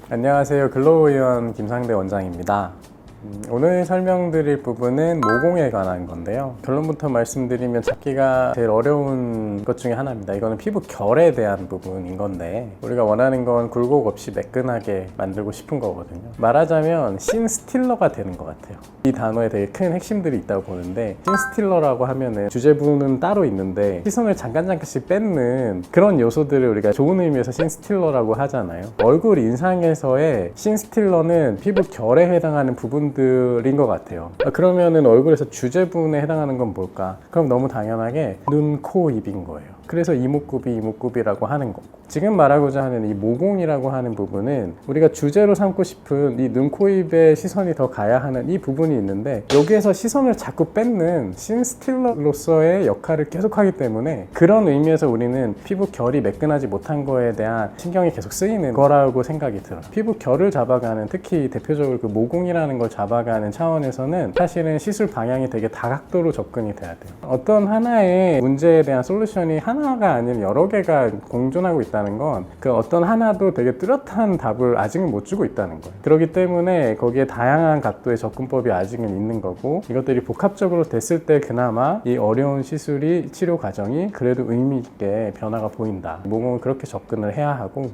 안녕하세요. 글로우의원 김상대 원장입니다. 오늘 설명드릴 부분은 모공에 관한 건데요. 결론부터 말씀드리면 찾기가 제일 어려운 것 중에 하나입니다. 이거는 피부 결에 대한 부분인 건데 우리가 원하는 건 굴곡 없이 매끈하게 만들고 싶은 거거든요. 말하자면 신스틸러가 되는 것 같아요. 이 단어에 되게 큰 핵심들이 있다고 보는데, 신스틸러라고 하면은 주제부는 따로 있는데 시선을 잠깐씩 뺏는 그런 요소들을 우리가 좋은 의미에서 신스틸러라고 하잖아요. 얼굴 인상에서의 신스틸러는 피부 결에 해당하는 부분들인 것 같아요. 그러면은 얼굴에서 주제부분에 해당하는 건 뭘까? 그럼 너무 당연하게 눈, 코, 입인 거예요. 그래서 이목구비라고 하는 거고, 지금 말하고자 하는 이 모공이라고 하는 부분은 우리가 주제로 삼고 싶은 이 눈, 코, 입에 시선이 더 가야 하는 이 부분이 있는데, 여기에서 시선을 자꾸 뺏는 신스틸러로서의 역할을 계속하기 때문에 그런 의미에서 우리는 피부 결이 매끈하지 못한 거에 대한 신경이 계속 쓰이는 거라고 생각이 들어요. 피부 결을 잡아가는, 특히 대표적으로 그 모공이라는 걸 잡아가는 차원에서는 사실은 시술 방향이 되게 다각도로 접근이 돼야 돼요. 어떤 하나의 문제에 대한 솔루션이 하나가 아닌 여러 개가 공존하고 있다는 건 그 어떤 하나도 되게 뚜렷한 답을 아직은 못 주고 있다는 거예요. 그렇기 때문에 거기에 다양한 각도의 접근법이 아직은 있는 거고, 이것들이 복합적으로 됐을 때 그나마 이 어려운 시술이, 치료 과정이 그래도 의미 있게 변화가 보인다. 모공은 그렇게 접근을 해야 하고,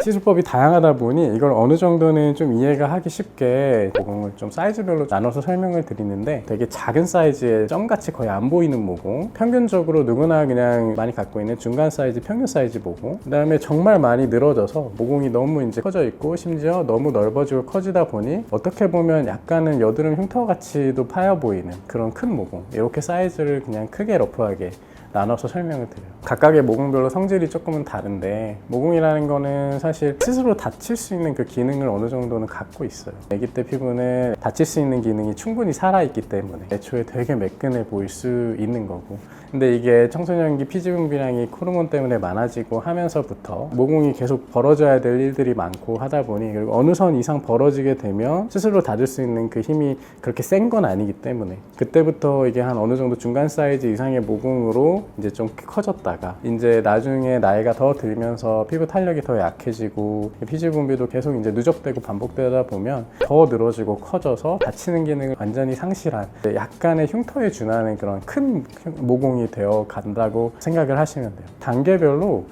시술법이 다양하다 보니 이걸 어느 정도는 좀 이해가 하기 쉽게 모공을 좀 사이즈별로 나눠서 설명을 드리는데, 되게 작은 사이즈의 점같이 거의 안 보이는 모공, 평균적으로 누구나 그냥 많이 갖고 있는 중간 사이즈, 평균 사이즈 모공, 그 다음에 정말 많이 늘어져서 모공이 너무 이제 커져 있고 심지어 너무 넓어지고 커지다 보니 어떻게 보면 약간은 여드름 흉터같이도 파여 보이는 그런 큰 모공, 이렇게 사이즈를 그냥 크게 러프하게 나눠서 설명을 드려요. 각각의 모공별로 성질이 조금은 다른데, 모공이라는 거는 사실 스스로 다칠 수 있는 그 기능을 어느 정도는 갖고 있어요. 아기 때 피부는 다칠 수 있는 기능이 충분히 살아있기 때문에 애초에 되게 매끈해 보일 수 있는 거고, 근데 이게 청소년기 피지 분비량이 호르몬 때문에 많아지고 하면서부터 모공이 계속 벌어져야 될 일들이 많고 하다 보니, 그리고 어느 선 이상 벌어지게 되면 스스로 닫을 수 있는 그 힘이 그렇게 센 건 아니기 때문에 그때부터 이게 한 어느 정도 중간 사이즈 이상의 모공으로 이제 좀 커졌다가, 이제 나중에 나이가 더 들면서 피부 탄력이 더 약해지고 피지 분비도 계속 이제 누적되고 반복되다 보면 더 늘어지고 커져서 다치는 기능을 완전히 상실한 약간의 흉터에 준하는 그런 큰 모공이 되어 간다고 생각을 하시면 돼요. 단계별로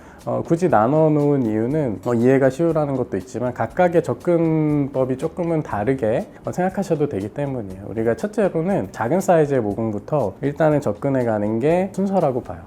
굳이 나눠 놓은 이유는 이해가 쉬우라는 것도 있지만 각각의 접근법이 조금은 다르게 생각하셔도 되기 때문이에요. 우리가 첫째로는 작은 사이즈의 모공부터 일단은 접근해 가는 게 순서라고 봐요.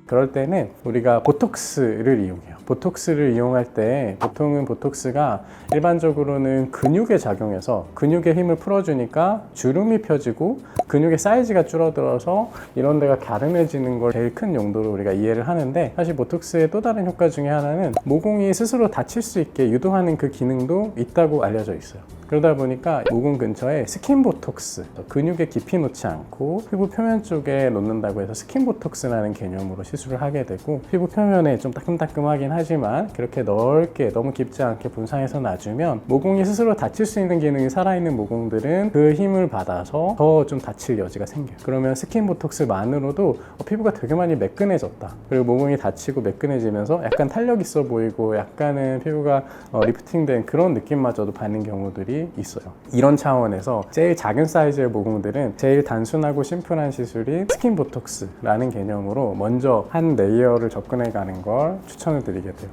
그럴 때는 우리가 보톡스를 이용해요. 보톡스를 이용할 때 보통은 보톡스가 일반적으로는 근육에 작용해서 근육의 힘을 풀어주니까 주름이 펴지고 근육의 사이즈가 줄어들어서 이런 데가 갸름해지는 걸 제일 큰 용도로 우리가 이해를 하는데, 사실 보톡스의 또 다른 효과 중에 하나는 모공이 스스로 다칠 수 있게 유도하는 그 기능도 있다고 알려져 있어요. 그러다 보니까 모공 근처에 스킨 보톡스, 근육에 깊이 놓지 않고 피부 표면 쪽에 놓는다고 해서 스킨 보톡스라는 개념으로 시술을 하게 되고, 피부 표면에 좀 따끔따끔하긴 하지만 그렇게 넓게 너무 깊지 않게 분산해서 놔주면 모공이 스스로 다칠 수 있는 기능이 살아있는 모공들은 그 힘을 받아서 더 좀 다칠 여지가 생겨요. 그러면 스킨 보톡스만으로도 피부가 되게 많이 매끈해졌다, 그리고 모공이 다치고 매끈해지면서 약간 탄력 있어 보이고 약간은 피부가 리프팅된 그런 느낌마저도 받는 경우들이 있어요. 이런 차원에서 제일 작은 사이즈의 모공들은 제일 단순하고 심플한 시술인 스킨 보톡스라는 개념으로 먼저 한 레이어를 접근해 가는 걸 추천을 드리게 돼요.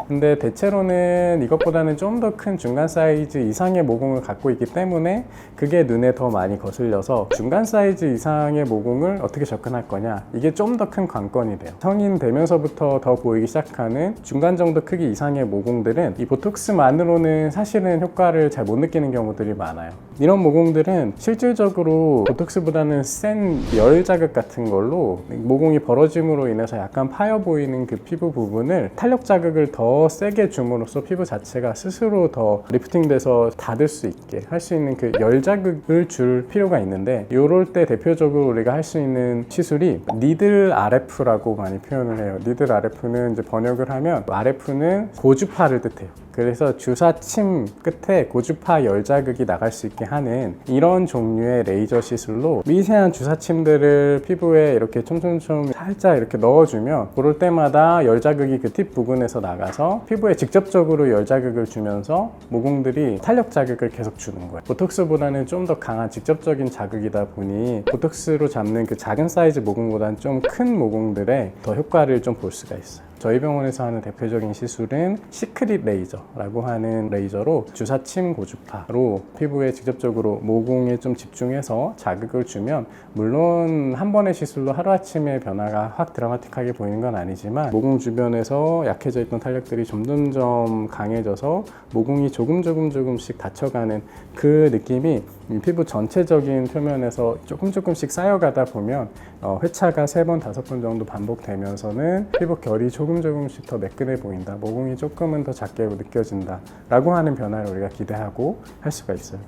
근데 대체로는 이것보다는 좀 더 큰 중간 사이즈 이상의 모공을 갖고 있기 때문에 그게 눈에 더 많이 거슬려서 중간 사이즈 이상의 모공을 어떻게 접근할 거냐, 이게 좀 더 큰 관건이 돼요. 성인 되면서부터 더 보이기 시작하는 중간 정도 크기 이상의 모공들은 이 보톡스만으로는 사실은 효과를 잘 못 느끼는 경우들이 많아요. 이런 모공들은 실질적으로 보톡스보다는 센 열 자극 같은 걸로 모공이 벌어짐으로 인해서 약간 파여 보이는 그 피부 부분을 탄력 자극을 더 세게 줌으로써 피부 자체가 스스로 더 리프팅돼서 닫을 수 있게 할 수 있는 그 열 자극을 줄 필요가 있는데, 이럴 때 대표적으로 우리가 할 수 있는 시술이 니들 RF라고 많이 표현을 해요. 니들 RF는 이제 번역을 하면 RF는 고주파를 뜻해요. 그래서 주사침 끝에 고주파 열 자극이 나갈 수 있게 하는 이런 종류의 레이저 시술로 미세한 주사침들을 피부에 이렇게 촘촘촘 살짝 이렇게 넣어주면 그럴 때마다 열 자극이 그 팁 부분에서 나가서 피부에 직접적으로 열 자극을 주면서 모공들이 탄력 자극을 계속 주는 거예요. 보톡스보다는 좀 더 강한 직접적인 자극이다 보니 보톡스로 잡는 그 작은 사이즈 모공보다는 좀 큰 모공들에 더 효과를 좀 볼 수가 있어요. 저희 병원에서 하는 대표적인 시술은 시크릿 레이저라고 하는 레이저로 주사침 고주파로 피부에 직접적으로 모공에 좀 집중해서 자극을 주면 물론 한 번의 시술로 하루아침에 변화가 확 드라마틱하게 보이는 건 아니지만 모공 주변에서 약해져 있던 탄력들이 점점점 강해져서 모공이 조금씩 닫혀가는 그 느낌이 피부 전체적인 표면에서 조금씩 쌓여가다 보면 회차가 3번, 5번 정도 반복되면서는 피부 결이 조금씩 더 매끈해 보인다, 모공이 조금은 더 작게 느껴진다 라고 하는 변화를 우리가 기대하고 할 수가 있어요.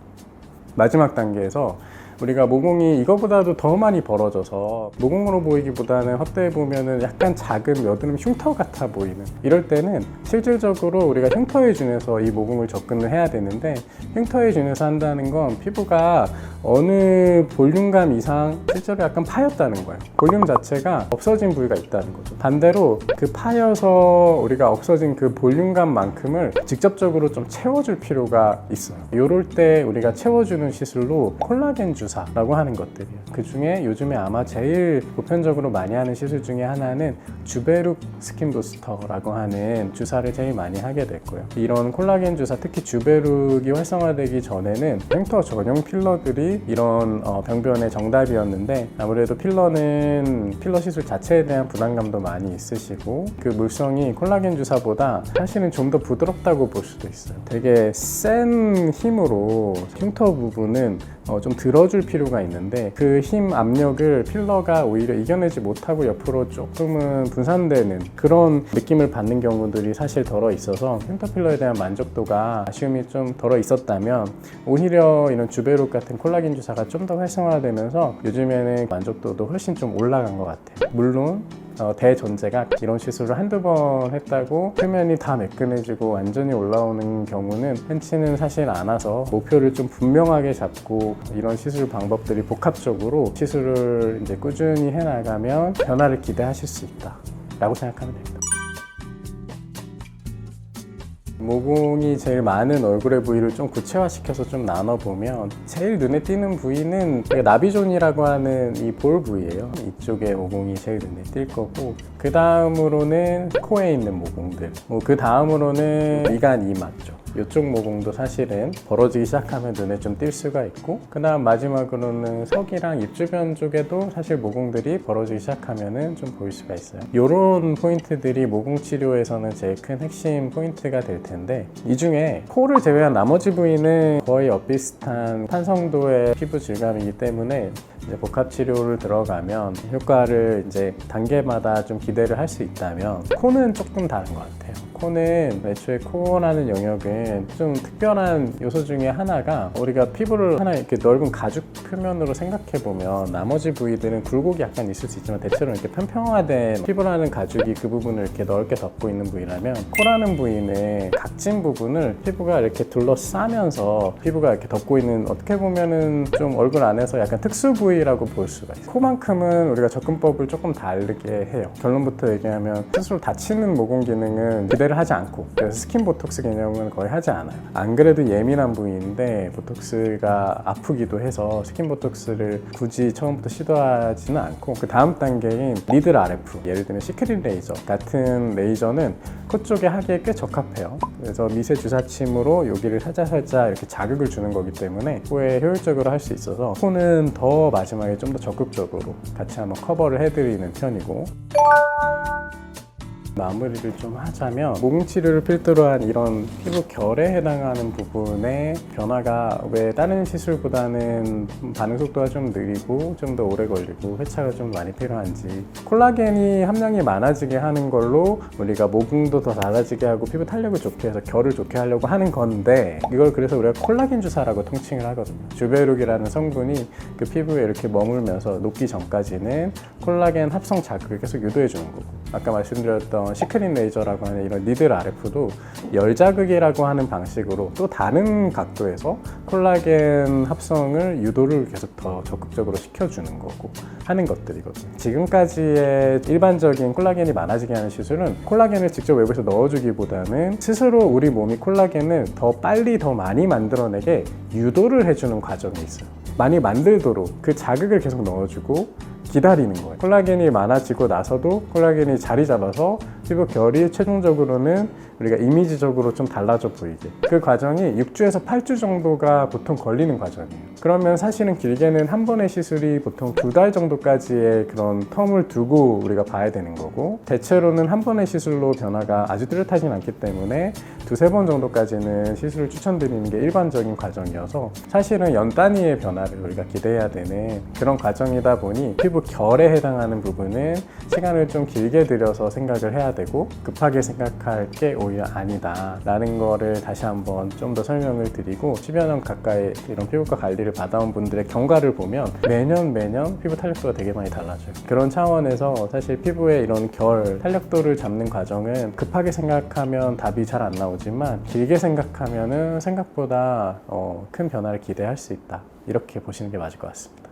마지막 단계에서 우리가 모공이 이거보다도 더 많이 벌어져서 모공으로 보이기보다는 헛되이 보면은 약간 작은 여드름 흉터 같아 보이는, 이럴 때는 실질적으로 우리가 흉터에 준해서 이 모공을 접근을 해야 되는데, 흉터에 준해서 한다는 건 피부가 어느 볼륨감 이상 실제로 약간 파였다는 거예요. 볼륨 자체가 없어진 부위가 있다는 거죠. 반대로 그 파여서 우리가 없어진 그 볼륨감만큼을 직접적으로 좀 채워줄 필요가 있어요. 이럴 때 우리가 채워주는 시술로 콜라겐 주사라고 하는 것들이에요. 그 중에 요즘에 아마 제일 보편적으로 많이 하는 시술 중에 하나는 주베룩 스킨 부스터라고 하는 주사를 제일 많이 하게 될 거예요. 이런 콜라겐 주사, 특히 주베룩이 활성화되기 전에는 흉터 전용 필러들이 이런 병변의 정답이었는데, 아무래도 필러는 필러 시술 자체에 대한 부담감도 많이 있으시고 그 물성이 콜라겐 주사보다 사실은 좀 더 부드럽다고 볼 수도 있어요. 되게 센 힘으로 흉터 부분은 좀 들어줄 필요가 있는데 그 힘 압력을 필러가 오히려 이겨내지 못하고 옆으로 조금은 분산되는 그런 느낌을 받는 경우들이 사실 덜어 있어서 흉터 필러에 대한 만족도가 아쉬움이 좀 덜어 있었다면, 오히려 이런 주베룩 같은 콜라겐 주사가 좀 더 활성화되면서 요즘에는 만족도도 훨씬 좀 올라간 것 같아요. 물론 대전제가 이런 시술을 한두 번 했다고 표면이 다 매끈해지고 완전히 올라오는 경우는 흔치는 사실 않아서, 목표를 좀 분명하게 잡고 이런 시술 방법들이 복합적으로 시술을 이제 꾸준히 해나가면 변화를 기대하실 수 있다 라고 생각하면 됩니다. 모공이 제일 많은 얼굴의 부위를 좀 구체화시켜서 좀 나눠보면, 제일 눈에 띄는 부위는 나비존이라고 하는 이 볼 부위예요. 이쪽에 모공이 제일 눈에 띌 거고, 그 다음으로는 코에 있는 모공들, 그 다음으로는 미간 이마 쪽, 이쪽 모공도 사실은 벌어지기 시작하면 눈에 좀 띌 수가 있고, 그 다음 마지막으로는 석이랑 입 주변 쪽에도 사실 모공들이 벌어지기 시작하면 좀 보일 수가 있어요. 이런 포인트들이 모공 치료에서는 제일 큰 핵심 포인트가 될 텐데, 이 중에 코를 제외한 나머지 부위는 거의 엇비슷한 탄성도의 피부 질감이기 때문에 이제 복합 치료를 들어가면 효과를 이제 단계마다 좀 기대를 할 수 있다면, 코는 조금 다른 것 같아요. 코는 애초에 코라는 영역은 좀 특별한 요소 중에 하나가, 우리가 피부를 하나 이렇게 넓은 가죽 표면으로 생각해 보면 나머지 부위들은 굴곡이 약간 있을 수 있지만 대체로 이렇게 평평화된 피부라는 가죽이 그 부분을 이렇게 넓게 덮고 있는 부위라면, 코라는 부위는 각진 부분을 피부가 이렇게 둘러싸면서 피부가 이렇게 덮고 있는, 어떻게 보면은 좀 얼굴 안에서 약간 특수 부위라고 볼 수가 있어요. 코만큼은 우리가 접근법을 조금 다르게 해요. 결론부터 얘기하면 스스로 다치는 모공 기능은 기대를 하지 않고, 그래서 스킨 보톡스 개념은 거의 하지 않아요. 안 그래도 예민한 부위인데 보톡스가 아프기도 해서 스킨 보톡스를 굳이 처음부터 시도하지는 않고, 그 다음 단계인 리들 RF, 예를 들면 시크릿 레이저 같은 레이저는 코 쪽에 하기에 꽤 적합해요. 그래서 미세 주사침으로 여기를 살짝 이렇게 자극을 주는 거기 때문에 코에 효율적으로 할 수 있어서 코는 더 마지막에 좀 더 적극적으로 같이 한번 커버를 해드리는 편이고, 마무리를 좀 하자면, 모공 치료를 필두로 한 이런 피부 결에 해당하는 부분의 변화가 왜 다른 시술보다는 반응 속도가 좀 느리고 좀 더 오래 걸리고 회차가 좀 많이 필요한지, 콜라겐이 함량이 많아지게 하는 걸로 우리가 모공도 더 닫아지게 하고 피부 탄력을 좋게 해서 결을 좋게 하려고 하는 건데, 이걸 그래서 우리가 콜라겐 주사라고 통칭을 하거든요. 주베룩이라는 성분이 그 피부에 이렇게 머물면서 녹기 전까지는 콜라겐 합성 자극을 계속 유도해 주는 거고, 아까 말씀드렸던 이런 시크릿 레이저라고 하는 이런 니들 RF도 열 자극이라고 하는 방식으로 또 다른 각도에서 콜라겐 합성을 유도를 계속 더 적극적으로 시켜주는 거고 하는 것들이거든요. 지금까지의 일반적인 콜라겐이 많아지게 하는 시술은 콜라겐을 직접 외부에서 넣어주기보다는 스스로 우리 몸이 콜라겐을 더 빨리 더 많이 만들어내게 유도를 해주는 과정이 있어요. 많이 만들도록 그 자극을 계속 넣어주고 기다리는 거예요. 콜라겐이 많아지고 나서도 콜라겐이 자리 잡아서 피부 결이 최종적으로는 우리가 이미지적으로 좀 달라져 보이게, 그 과정이 6주에서 8주 정도가 보통 걸리는 과정이에요. 그러면 사실은 길게는 한 번의 시술이 보통 2달 정도까지의 그런 텀을 두고 우리가 봐야 되는 거고, 대체로는 한 번의 시술로 변화가 아주 뚜렷하진 않기 때문에 2-3번 정도까지는 시술을 추천드리는 게 일반적인 과정이어서 사실은 연 단위의 변화를 우리가 기대해야 되는 그런 과정이다 보니 피부 결에 해당하는 부분은 시간을 좀 길게 들여서 생각을 해야 되고 급하게 생각할 게 오히려 아니다 라는 거를 다시 한번 좀 더 설명을 드리고, 10여 년 가까이 이런 피부과 관리를 받아온 분들의 경과를 보면 매년 피부 탄력도가 되게 많이 달라져요. 그런 차원에서 사실 피부의 이런 결, 탄력도를 잡는 과정은 급하게 생각하면 답이 잘 안 나오지만 길게 생각하면은 생각보다 큰 변화를 기대할 수 있다, 이렇게 보시는 게 맞을 것 같습니다.